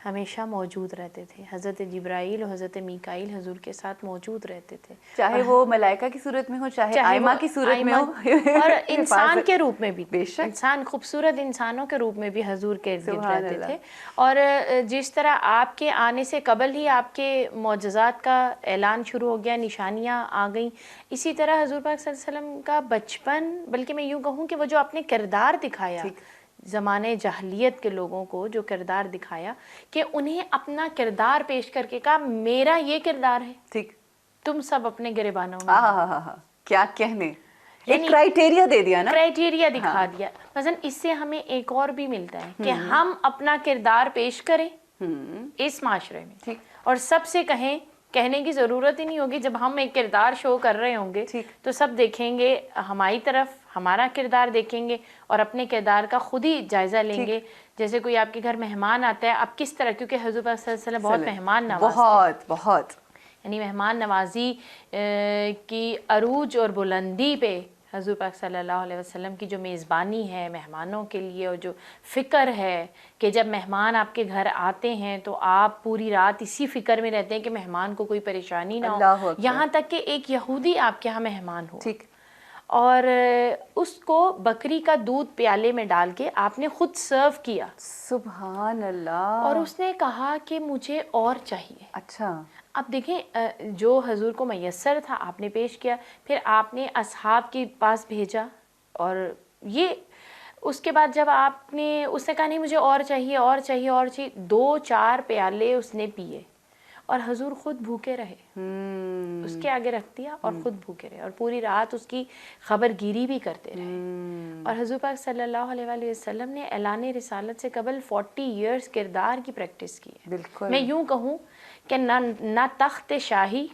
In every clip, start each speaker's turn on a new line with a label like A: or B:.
A: ہمیشہ موجود رہتے تھے. حضرت جبرائیل اور حضرت میکائیل حضور کے ساتھ موجود رہتے تھے,
B: چاہے وہ ملائکہ کی صورت میں ہو, چاہے آئمہ کی صورت میں ہو,
A: اور انسان کے روپ میں بھی,
B: بے شک
A: انسان خوبصورت انسانوں کے روپ میں بھی حضور کے ارد گرد
B: سبحان
A: رہتے
B: اللہ.
A: تھے. اور جس طرح آپ کے آنے سے قبل ہی آپ کے معجزات کا اعلان شروع ہو گیا, نشانیاں آ گئیں, اسی طرح حضور پاک صلی اللہ علیہ وسلم کا بچپن, بلکہ میں یوں کہوں کہ وہ جو اپنے کردار دکھایا زمانے جاہلیت کے لوگوں کو, جو کردار دکھایا کہ انہیں اپنا کردار پیش کر کے کہا میرا یہ کردار ہے,
B: ٹھیک,
A: تم سب اپنے گریبانوں میں,
B: کیا کہنے, ایک کرائیٹیریا دے دیا نا,
A: کرائیٹیریا دکھا دیا. مثلا اس سے ہمیں ایک اور بھی ملتا ہے کہ ہم اپنا کردار پیش کریں اس معاشرے میں, اور سب سے کہنے کی ضرورت ہی نہیں ہوگی. جب ہم ایک کردار شو کر رہے ہوں گے تو سب دیکھیں گے ہماری طرف, ہمارا کردار دیکھیں گے اور اپنے کردار کا خود ہی جائزہ لیں گے. جیسے کوئی آپ کے گھر مہمان آتا ہے, آپ کس طرح, کیونکہ حضور صلی اللہ علیہ وسلم بہت مہمان نواز تھے,
B: بہت
A: یعنی مہمان نوازی کی عروج اور بلندی پہ حضور پاک صلی اللہ علیہ وسلم کی جو میزبانی ہے مہمانوں کے لیے, اور جو فکر ہے کہ جب مہمان آپ کے گھر آتے ہیں تو آپ پوری رات اسی فکر میں رہتے ہیں کہ مہمان کو کوئی پریشانی نہ ہو, یہاں تک کہ ایک یہودی آپ کے یہاں مہمان ہو اور اس کو بکری کا دودھ پیالے میں ڈال کے آپ نے خود سرو کیا,
B: سبحان اللہ,
A: اور اس نے کہا کہ مجھے اور چاہیے.
B: اچھا,
A: اب دیکھیں جو حضور کو میسر تھا آپ نے پیش کیا, پھر آپ نے اصحاب کے پاس بھیجا, اور یہ اس کے بعد جب آپ نے, اس نے کہا نہیں مجھے اور چاہیے اور چاہیے اور چاہیے, 2-4 پیالے اس نے پیے اور حضور خود بھوکے رہے, اس کے آگے رکھ دیا اور خود بھوکے رہے, اور پوری رات اس کی خبر گیری بھی کرتے رہے. اور حضور پاک صلی اللہ علیہ وآلہ وسلم نے اعلان رسالت سے قبل 40 ایئرز کردار کی پریکٹس کی ہے.
B: بالکل,
A: میں یوں کہوں کہ نہ تخت شاہی,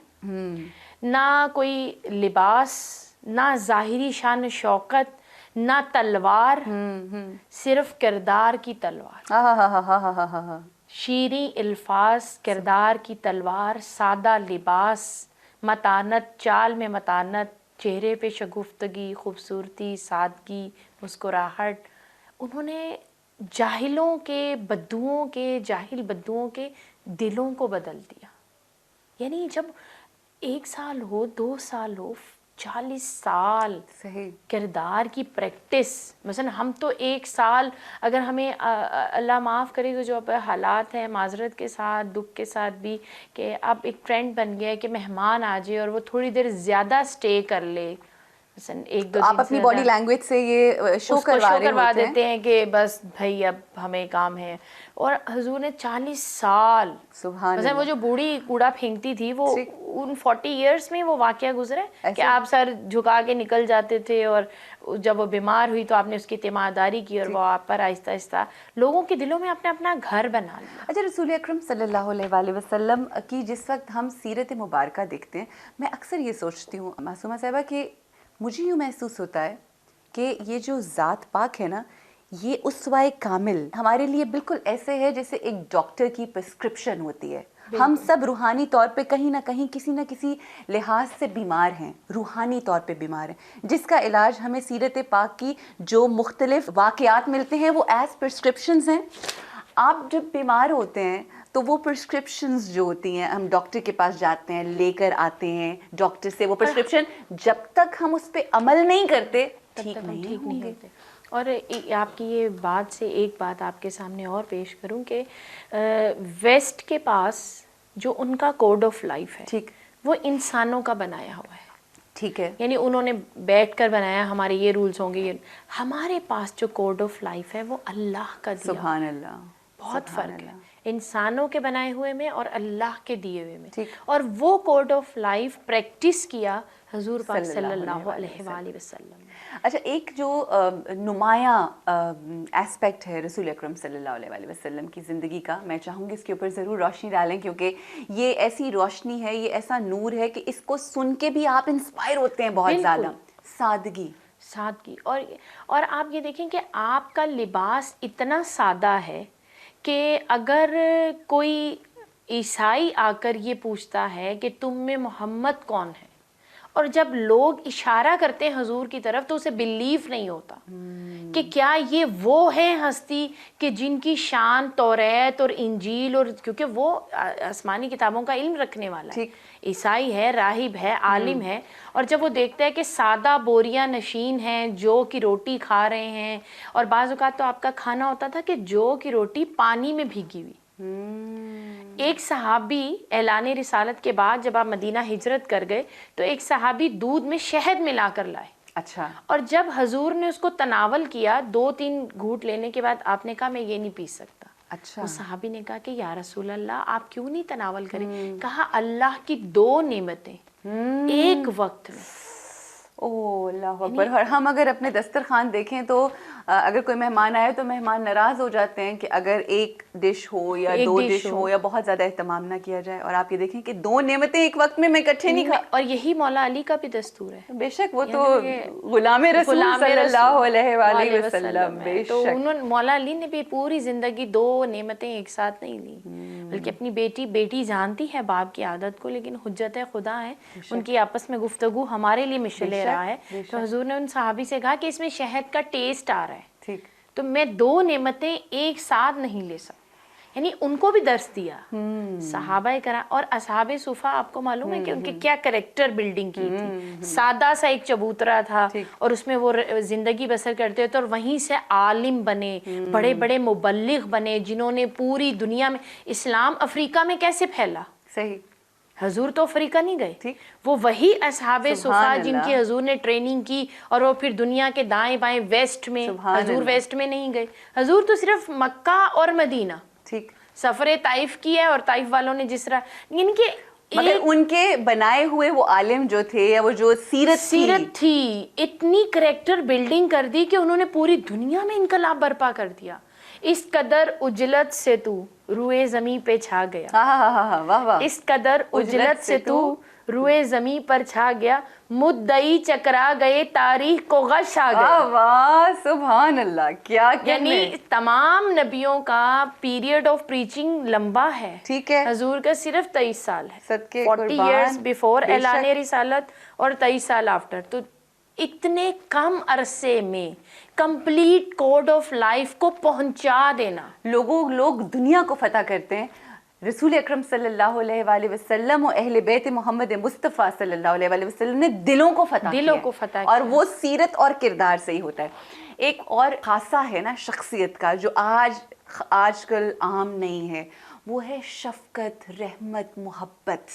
A: نہ کوئی لباس, نہ ظاہری شان شوکت, نہ تلوار, صرف کردار کی تلوار, شیریں الفاظ, کردار کی تلوار, سادہ لباس, متانت, چال میں متانت, چہرے پہ شگفتگی, خوبصورتی, سادگی, مسکراہٹ. انہوں نے جاہل بدوؤں کے دلوں کو بدل دیا. یعنی جب 1 سال ہو, 2 سال ہو, 40 سال کردار کی پریکٹس. مثلا ہم تو 1 سال, اگر ہمیں اللہ معاف کرے تو جو حالات ہیں, معذرت کے ساتھ, دکھ کے ساتھ بھی, کہ اب ایک ٹرینڈ بن گیا ہے کہ مہمان آ جائے اور وہ تھوڑی دیر زیادہ اسٹے کر لے, مثلا 1-2 دن
B: آپ اپنی باڈی لینگویج سے یہ شو کروا
A: دیتے ہیں کہ بس بھائی اب ہمیں کام ہے. اور حضور نے 40 سال, مثلا وہ جو بوڑھی کوڑا پھینکتی تھی, وہ ان 40 ایئرس میں وہ واقعہ گزرا ہے کہ آپ سر جھکا کے نکل جاتے تھے, اور جب وہ بیمار ہوئی تو آپ نے اس کی تیمارداری کی, اور وہ آپ پر آہستہ آہستہ لوگوں کے دلوں میں آپ نے اپنا گھر بنا لیا.
B: اچھا, رسول اکرم صلی اللہ علیہ وآلہ وسلم کی جس وقت ہم سیرت مبارکہ دیکھتے ہیں, میں اکثر یہ سوچتی ہوں معصومہ صاحبہ کہ مجھے یوں محسوس ہوتا ہے کہ یہ جو ذات پاک ہے نا, یہ اسوہ کامل ہمارے لیے بالکل ایسے ہے جیسے ایک ڈاکٹر کی پرسکرپشن ہوتی ہے. ہم سب روحانی طور پہ کہیں نہ کہیں کسی نہ کسی لحاظ سے بیمار ہیں, روحانی طور پہ بیمار ہیں, جس کا علاج ہمیں سیرت پاک کی جو مختلف واقعات ملتے ہیں وہ ایز پرسکرپشنز ہیں. آپ جب بیمار ہوتے ہیں تو وہ پرسکرپشنز جو ہوتی ہیں, ہم ڈاکٹر کے پاس جاتے ہیں, لے کر آتے ہیں ڈاکٹر سے وہ پرسکرپشن, جب تک ہم اس پہ عمل نہیں کرتے ٹھیک نہیں ہوں گے.
A: اور آپ کی یہ بات سے ایک بات آپ کے سامنے اور پیش کروں کہ ویسٹ کے پاس جو ان کا کوڈ آف لائف ہے وہ انسانوں کا بنایا ہوا ہے,
B: ٹھیک ہے,
A: یعنی انہوں نے بیٹھ کر بنایا ہمارے یہ رولز ہوں گے. ہمارے پاس جو کوڈ آف لائف ہے وہ اللہ کا دیا.
B: سبحان اللہ,
A: بہت فرق ہے انسانوں کے بنائے ہوئے میں اور اللہ کے دیے ہوئے میں. اور وہ کوڈ آف لائف پریکٹس کیا حضور پاک صلی اللہ علیہ وآلہ وسلم.
B: اچھا, ایک جو نمایاں ایسپیکٹ ہے رسول اکرم صلی اللہ علیہ وآلہ وسلم کی زندگی کا, میں چاہوں گی اس کے اوپر ضرور روشنی ڈالیں, کیونکہ یہ ایسی روشنی ہے, یہ ایسا نور ہے کہ اس کو سن کے بھی آپ انسپائر ہوتے ہیں بہت زیادہ. سادگی.
A: اور آپ یہ دیکھیں کہ آپ کا لباس اتنا سادہ ہے کہ اگر کوئی عیسائی آ کر یہ پوچھتا ہے کہ تم میں محمد کون ہے, اور جب لوگ اشارہ کرتے ہیں حضور کی طرف تو اسے بلیف نہیں ہوتا کہ کیا یہ وہ ہے ہستی کہ جن کی شان توریت اور انجیل، اور کیونکہ وہ آسمانی کتابوں کا علم رکھنے والا ہے، عیسائی ہے، راہب ہے، عالم ہے، اور جب وہ دیکھتا ہے کہ سادہ بوریاں نشین ہیں جو کی روٹی کھا رہے ہیں، اور بعض اوقات تو آپ کا کھانا ہوتا تھا کہ جو کی روٹی پانی میں بھیگی ہوئی. ایک صحابی اعلان رسالت کے بعد جب آپ مدینہ ہجرت کر گئے تو ایک صحابی دودھ میں شہد ملا کر لائے.
B: اچھا.
A: اور جب حضور نے اس کو تناول کیا 2-3 گھونٹ لینے کے بعد آپ نے کہا میں یہ نہیں پی سکتا.
B: اچھا.
A: وہ صحابی نے کہا کہ یا رسول اللہ آپ کیوں نہیں تناول کریں؟ کہا اللہ کی 2 نعمتیں ایک وقت میں.
B: اوہ اللہ اکبر. اور ہم اگر اپنے دسترخوان دیکھیں تو اگر کوئی مہمان آئے تو مہمان ناراض ہو جاتے ہیں کہ اگر ایک ڈش ہو یا 2 ڈش ہو یا بہت زیادہ اہتمام نہ کیا جائے. اور آپ یہ دیکھیں کہ 2 نعمتیں ایک وقت میں اکٹھے نہیں کھا.
A: اور یہی مولا علی کا بھی دستور ہے.
B: بے شک وہ تو غلام رسول صلی اللہ علیہ وآلہ وسلم. بے
A: تو
B: شک
A: انہوں مولا علی نے بھی پوری زندگی 2 نعمتیں ایک ساتھ نہیں لی، بلکہ اپنی بیٹی جانتی ہے باپ کی عادت کو، لیکن حجت خدا ہے ان کی آپس میں گفتگو ہمارے لیے مشعل راہ ہے. تو حضور نے ان صحابی سے کہا کہ اس میں شہد کا ٹیسٹ آ رہا ہے،
B: ٹھیک،
A: تو میں 2 نعمتیں ایک ساتھ نہیں لے سکتا. یعنی ان کو بھی درس دیا صحابہ کرام. اور اصحاب صفا آپ کو معلوم ہے کہ ان کے کیا کریکٹر بلڈنگ کی تھی. سادہ سا ایک چبوترا تھا اور اس میں وہ زندگی بسر کرتے تھے، اور وہیں سے عالم بنے، بڑے بڑے مبلغ بنے جنہوں نے پوری دنیا میں اسلام. افریقہ میں کیسے پھیلا؟
B: صحیح.
A: حضور تو افریقہ نہیں گئے، وہ وہی اصحاب صفا جن کی حضور نے ٹریننگ کی، اور وہ پھر دنیا کے دائیں بائیں ویسٹ میں. حضور ویسٹ میں نہیں گئے، حضور تو صرف مکہ اور مدینہ
B: ٹھیک
A: سفر طائف کی ہے. اور طائف والوں نے جس طرح ان کے
B: مگر ان کے بنائے ہوئے وہ عالم جو تھے یا وہ جو سیرت
A: تھی اتنی کریکٹر بلڈنگ کر دی کہ انہوں نے پوری دنیا میں انقلاب برپا کر دیا. اس قدر اجلت سے تو روئے زمیں پہ چھا گیا.
B: واہ واہ.
A: اس قدر اجلت سے تو روئے زمیں پر چھا گیا، مدعی چکرا گئے تاریخ کو غش آ گیا.
B: واہ سبحان اللہ. کیا
A: یعنی تمام نبیوں کا پیریڈ آف پریچنگ لمبا ہے،
B: ٹھیک ہے،
A: حضور کا صرف 23 سال ہے.
B: صدقے
A: 40 ایئرز بیفور اعلان رسالت اور 23 سال آفٹر. تو اتنے کم عرصے میں کمپلیٹ کوڈ آف لائف کو پہنچا دینا.
B: لوگ دنیا کو فتح کرتے ہیں. رسول اکرم صلی اللہ علیہ وآلہ وسلم و اہل بیت محمد مصطفیٰ صلی اللہ علیہ وآلہ وسلم نے دلوں کو فتح کیا، اور وہ سیرت اور کردار سے ہی ہوتا ہے. ایک اور خاصہ ہے نا شخصیت کا جو آج کل عام نہیں ہے، وہ ہے شفقت، رحمت، محبت.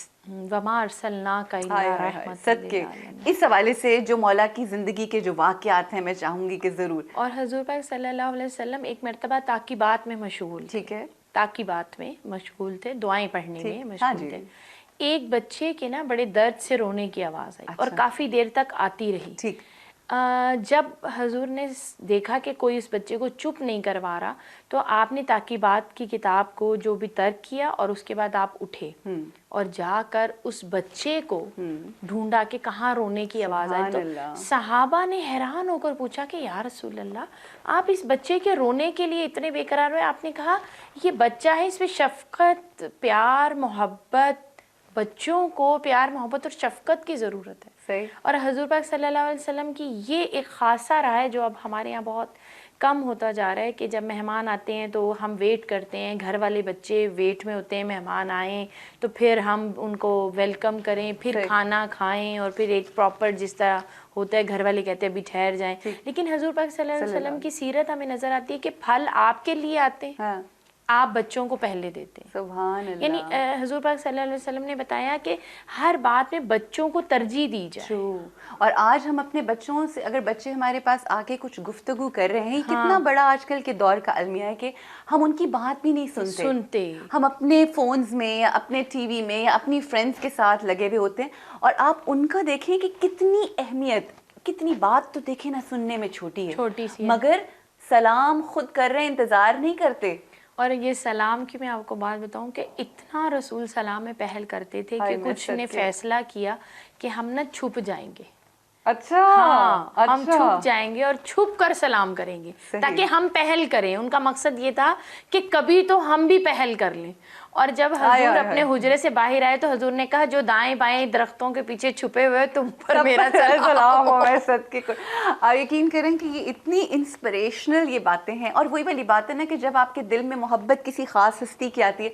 A: وما ارسلناک الا رحمۃ للعالمین.
B: اس حوالے سے جو مولا کی زندگی کے جو واقعات ہیں میں چاہوں گی کہ ضرور.
A: اور حضور پاک صلی اللہ علیہ وسلم ایک مرتبہ تاقیبات میں مشغول،
B: ٹھیک ہے،
A: تاقیبات میں مشغول تھے، دعائیں پڑھنے میں مشغول تھے. ایک بچے کے نا بڑے درد سے رونے کی آواز آئی اور کافی دیر تک آتی رہی.
B: ٹھیک.
A: جب حضور نے دیکھا کہ کوئی اس بچے کو چپ نہیں کروا رہا تو آپ نے تاقیبات کی کتاب کو جو بھی ترک کیا، اور اس کے بعد آپ اٹھے اور جا کر اس بچے کو ڈھونڈا کہ کہاں رونے کی آواز آئی. تو صحابہ نے حیران ہو کر پوچھا کہ یا رسول اللہ آپ اس بچے کے رونے کے لیے اتنے بے قرار ہوئے. آپ نے کہا یہ بچہ ہے، اس میں شفقت، پیار، محبت، بچوں کو پیار، محبت اور شفقت کی ضرورت ہے. اور حضور پاک صلی اللہ علیہ وسلم کی یہ ایک خاصہ رہا ہے جو اب ہمارے یہاں بہت کم ہوتا جا رہا ہے کہ جب مہمان آتے ہیں تو ہم ویٹ کرتے ہیں، گھر والے بچے ویٹ میں ہوتے ہیں مہمان آئیں تو پھر ہم ان کو ویلکم کریں، پھر کھانا کھائیں، اور پھر ایک پراپر جس طرح ہوتا ہے گھر والے کہتے ہیں ابھی ٹھہر جائیں. لیکن حضور پاک صلی اللہ علیہ وسلم کی سیرت ہمیں نظر آتی ہے کہ پھل آپ کے لیے آتے ہیں، آپ بچوں کو پہلے دیتے ہیں.
B: سبحان اللہ.
A: یعنی حضور پاک صلی اللہ علیہ وسلم نے بتایا کہ ہر بات میں بچوں کو ترجیح دی جائے.
B: اور آج ہم اپنے بچوں سے، اگر بچے ہمارے پاس آ کے کچھ گفتگو کر رہے ہیں، کتنا بڑا آج کل کے دور کا المیہ ہے کہ ہم ان کی بات بھی نہیں سنتے. ہم اپنے فونز میں یا اپنے ٹی وی میں یا اپنی فرینڈز کے ساتھ لگے ہوئے ہوتے ہیں. اور آپ ان کا دیکھیں کہ کتنی اہمیت، کتنی بات تو دیکھیں نا سننے میں چھوٹی ہے، مگر سلام خود کر رہے، انتظار نہیں کرتے.
A: اور یہ سلام کی میں آپ کو بات بتاؤں کہ اتنا رسول سلام میں پہل کرتے تھے کہ کچھ نے فیصلہ کیا کہ ہم نہ چھپ جائیں گے.
B: اچھا،
A: ہم چھپ جائیں گے اور چھپ کر سلام کریں گے تاکہ ہم پہل کریں. ان کا مقصد یہ تھا کہ کبھی تو ہم بھی پہل کر لیں. اور جب حضور اپنے حجرے سے باہر آئے تو حضور نے کہا جو دائیں بائیں درختوں کے پیچھے چھپے ہوئے تم پر میرا سلام ہو.
B: آپ یقین کریں کہ یہ اتنی انسپریشنل یہ باتیں ہیں. اور وہی والی بات ہے نا کہ جب آپ کے دل میں محبت کسی خاص ہستی کی آتی ہے.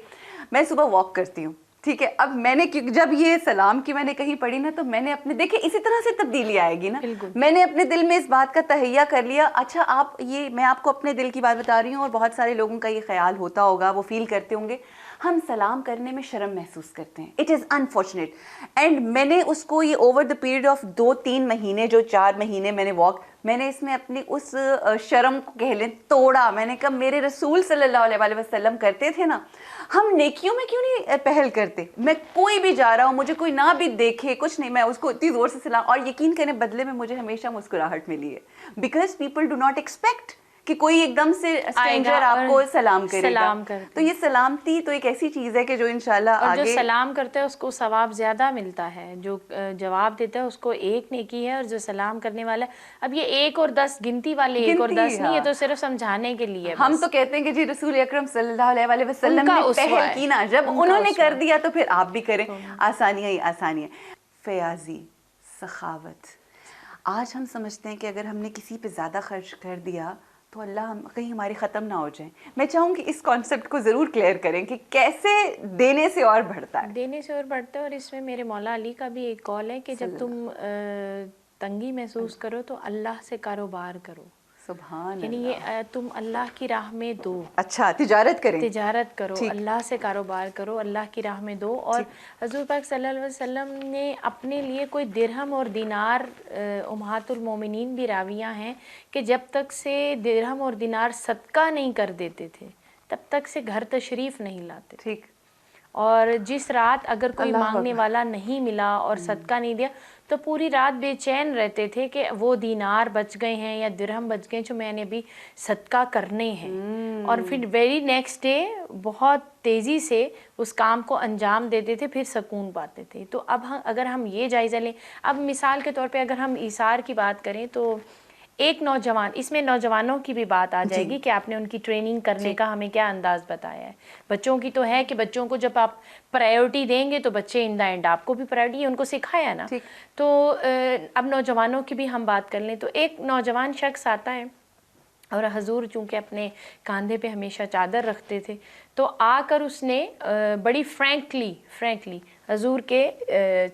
B: میں صبح واک کرتی ہوں, ٹھیک ہے, اب میں نے جب یہ سلام کی میں نے کہیں پڑھی نا تو میں نے اپنے دیکھے اسی طرح سے تبدیلی آئے گی نا. میں نے اپنے دل میں اس بات کا تہیہ کر لیا, اچھا آپ یہ میں آپ کو اپنے دل کی بات بتا رہی ہوں اور بہت سارے لوگوں کا یہ خیال ہوتا ہوگا, وہ فیل کرتے ہوں گے ہم سلام کرنے میں شرم محسوس کرتے ہیں. It is unfortunate. اینڈ میں نے اس کو یہ اوور دا پیریڈ آف 2-3 مہینے جو 4 مہینے میں نے واک, میں نے اس میں اپنی اس شرم کو کہہ لیں توڑا. میں نے کہا میرے رسول صلی اللہ علیہ وسلم کرتے تھے نا, ہم نیکیوں میں کیوں نہیں پہل کرتے. میں کوئی بھی جا رہا ہوں, مجھے کوئی نہ بھی دیکھے کچھ نہیں, میں اس کو اتنی زور سے سلام, اور یقین کریں بدلے میں مجھے ہمیشہ مسکراہٹ ملی ہے. Because people do not expect کہ کوئی ایک دم سے اسٹرینجر آپ کو سلام کرے گا. تو یہ سلامتی تو ایک ایسی چیز ہے کہ جو انشاءاللہ
A: آگے, جو سلام کرتے ہیں اس کو ثواب زیادہ ملتا ہے, جو جواب دیتا ہے اس کو ایک نیکی ہے, اور جو سلام کرنے والا ہے, اب یہ 1 اور 10 گنتی والے 1 اور 10 نہیں, یہ تو صرف سمجھانے کے لیے.
B: ہم تو کہتے ہیں کہ جی رسول اکرم صلی اللہ علیہ وسلم نے پہل کی نا, جب انہوں نے کر دیا تو پھر آپ بھی کریں. آسانیاں ہی آسانیاں. فیاضی, سخاوت. آج ہم سمجھتے ہیں کہ اگر ہم نے کسی پہ زیادہ خرچ کر دیا تو اللہ کہیں ہماری ختم نہ ہو جائیں. میں چاہوں گی اس کانسیپٹ کو ضرور کلیئر کریں کہ کیسے دینے سے اور بڑھتا ہے.
A: دینے سے اور بڑھتا ہے. اور اس میں میرے مولا علی کا بھی ایک قول ہے کہ جب تم تنگی محسوس کرو تو اللہ سے کاروبار کرو.
B: سبحان
A: یعنی یہ تم اللہ کی راہ میں دو.
B: اچھا, تجارت کریں,
A: تجارت کرو, اللہ سے کاروبار کرو, اللہ کی راہ میں دو. اور حضور پاک صلی اللہ علیہ وسلم نے اپنے لیے کوئی درہم اور دینار, امہات المومنین بھی راویہ ہیں کہ جب تک سے درہم اور دینار صدقہ نہیں کر دیتے تھے تب تک سے گھر تشریف نہیں لاتے.
B: ٹھیک.
A: اور جس رات اگر کوئی مانگنے والا نہیں ملا اور صدقہ نہیں دیا تو پوری رات بے چین رہتے تھے کہ وہ دینار بچ گئے ہیں یا درہم بچ گئے جو میں نے بھی صدقہ کرنے ہیں. اور پھر ویری نیکسٹ ڈے بہت تیزی سے اس کام کو انجام دیتے تھے, پھر سکون پاتے تھے. تو اب اگر ہم یہ جائزہ لیں, اب مثال کے طور پہ اگر ہم ایثار کی بات کریں تو ایک نوجوان, اس میں نوجوانوں کی بھی بات آ جائے گی کہ آپ نے ان کی ٹریننگ کرنے کا ہمیں کیا انداز بتایا ہے. بچوں کی تو ہے کہ بچوں کو جب آپ پرائیورٹی دیں گے تو بچے ان دا اینڈ آپ کو بھی پرائیورٹی ان کو سکھایا نا. تو اب نوجوانوں کی بھی ہم بات کر لیں تو ایک نوجوان شخص آتا ہے اور حضور چونکہ اپنے کاندھے پہ ہمیشہ چادر رکھتے تھے تو آ کر اس نے بڑی فرینکلی حضور کے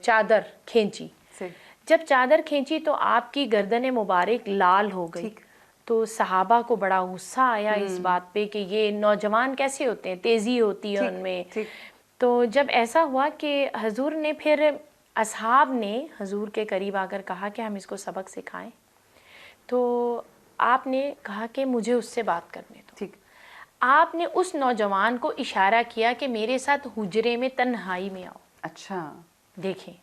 A: چادر کھینچی. جب چادر کھینچی تو آپ کی گردن مبارک لال ہو گئی. تو صحابہ کو بڑا غصہ آیا اس بات پہ کہ یہ نوجوان کیسے ہوتے ہیں, تیزی ہوتی ہے ان میں. تو جب ایسا ہوا کہ حضور نے پھر اصحاب نے حضور کے قریب آ کر کہا کہ ہم اس کو سبق سکھائیں, تو آپ نے کہا کہ مجھے اس سے بات کرنے دو. آپ نے اس نوجوان کو اشارہ کیا کہ میرے ساتھ حجرے میں تنہائی میں آؤ.
B: اچھا,
A: دیکھیں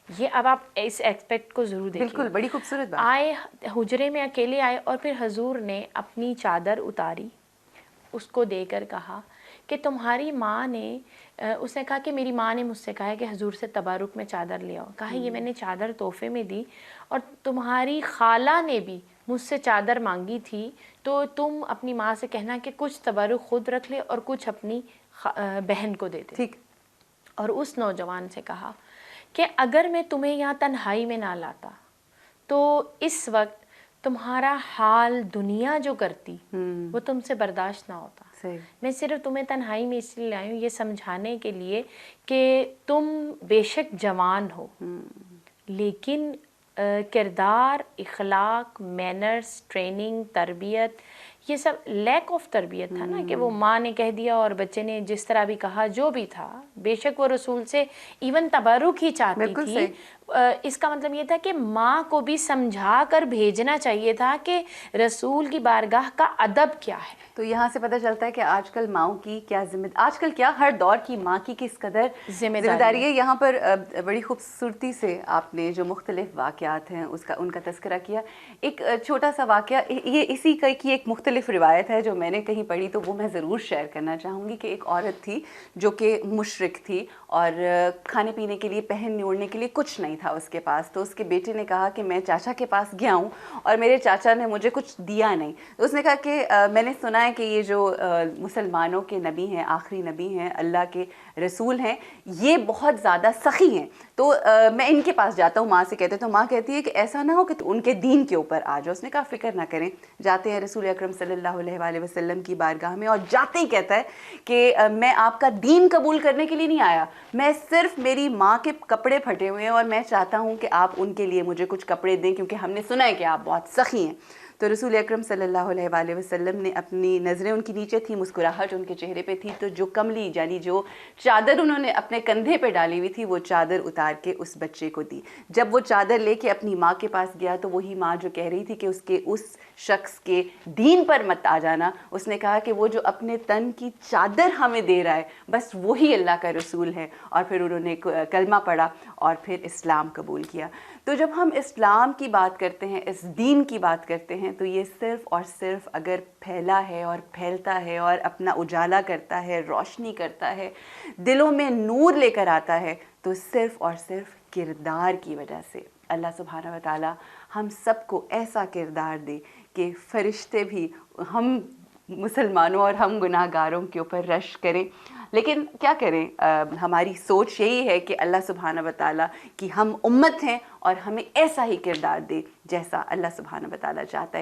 A: یہ, اب آپ اس ایکسپیکٹ کو ضرور دیکھیں.
B: بالکل, بڑی خوبصورت بات.
A: آئے حجرے میں اکیلے آئے اور پھر حضور نے اپنی چادر اتاری, اس کو دے کر کہا کہ تمہاری ماں نے, اس نے کہا کہ میری ماں نے مجھ سے کہا ہے کہ حضور سے تبارک میں چادر لے آؤ. کہا یہ میں نے چادر تحفے میں دی, اور تمہاری خالہ نے بھی مجھ سے چادر مانگی تھی, تو تم اپنی ماں سے کہنا کہ کچھ تبرک خود رکھ لے اور کچھ اپنی بہن کو دے دے.
B: ٹھیک.
A: اور اس نوجوان سے کہا کہ اگر میں تمہیں یہاں تنہائی میں نہ لاتا تو اس وقت تمہارا حال دنیا جو کرتی وہ تم سے برداشت نہ ہوتا. میں صرف تمہیں تنہائی میں اس لیے لائی ہوں یہ سمجھانے کے لیے کہ تم بے شک جوان ہو لیکن کردار, اخلاق, مینرز, ٹریننگ, تربیت, یہ سب لیک آف تربیت تھا نا کہ وہ ماں نے کہہ دیا اور بچے نے جس طرح بھی کہا, جو بھی تھا. بے شک وہ رسول سے ایون تبرک ہی چاہتی تھی. اس کا مطلب یہ تھا کہ ماں کو بھی سمجھا کر بھیجنا چاہیے تھا کہ رسول کی بارگاہ کا ادب کیا ہے.
B: تو یہاں سے پتہ چلتا ہے کہ آج کل ماؤں کی کیا آج کل کیا ہر دور کی ماں کی کس قدر ذمہ داری ہے. یہاں پر بڑی خوبصورتی سے آپ نے جو مختلف واقعات ہیں ان کا تذکرہ کیا. ایک چھوٹا سا واقعہ, یہ اسی کی ایک مختلف روایت ہے جو میں نے کہیں پڑھی, تو وہ میں ضرور شیئر کرنا چاہوں گی. کہ ایک عورت تھی جو کہ مشرک تھی اور کھانے پینے کے لیے, پہننے اوڑھنے کے لیے کچھ نہیں تھا اس کے پاس. تو اس کے بیٹے نے کہا کہ میں چاچا کے پاس گیا ہوں اور میرے چاچا نے مجھے کچھ دیا نہیں. تو اس نے کہا کہ میں نے سنا ہے کہ یہ جو مسلمانوں کے نبی ہیں, آخری نبی ہیں, اللہ کے رسول ہیں, یہ بہت زیادہ سخی ہیں, تو میں ان کے پاس جاتا ہوں. ماں سے کہتے, تو ماں کہتی ہے کہ ایسا نہ ہو کہ ان کے دین کے اوپر آ جاؤ. اس نے کہا فکر نہ کریں. جاتے ہیں رسول اکرم صلی اللہ علیہ وآلہ وسلم کی بارگاہ میں, اور جاتے ہی کہتا ہے کہ میں آپ کا دین قبول کرنے کے لیے نہیں آیا, میں صرف میری ماں کے کپڑے پھٹے ہوئے ہیں اور میں چاہتا ہوں کہ آپ ان کے لیے مجھے کچھ کپڑے دیں, کیونکہ ہم نے سنا ہے کہ آپ بہت سخی ہیں. تو رسول اکرم صلی اللہ علیہ وآلہ وسلم نے اپنی نظریں ان کی نیچے تھی, مسکراہٹ ان کے چہرے پہ تھی, تو جو کملی یعنی جو چادر انہوں نے اپنے کندھے پہ ڈالی ہوئی تھی, وہ چادر اتار کے اس بچے کو دی. جب وہ چادر لے کے اپنی ماں کے پاس گیا, تو وہی ماں جو کہہ رہی تھی کہ اس شخص کے دین پر مت آ جانا, اس نے کہا کہ وہ جو اپنے تن کی چادر ہمیں دے رہا ہے, بس وہی اللہ کا رسول ہے. اور پھر انہوں نے کلمہ پڑھا اور پھر اسلام قبول کیا. تو جب ہم اسلام کی بات کرتے ہیں, اس دین کی بات کرتے ہیں, تو یہ صرف اور صرف اگر پھیلا ہے اور پھیلتا ہے اور اپنا اجالا کرتا ہے, روشنی کرتا ہے, دلوں میں نور لے کر آتا ہے, تو صرف اور صرف کردار کی وجہ سے. اللہ سبحانہ و تعالی ہم سب کو ایسا کردار دے کہ فرشتے بھی ہم مسلمانوں اور ہم گناہ گاروں کے اوپر رشک کریں. لیکن کیا کریں, ہماری سوچ یہی ہے کہ اللہ سبحانہ و تعالیٰ کی ہم امت ہیں اور ہمیں ایسا ہی کردار دے جیسا اللہ سبحانہ و تعالیٰ چاہتا ہے.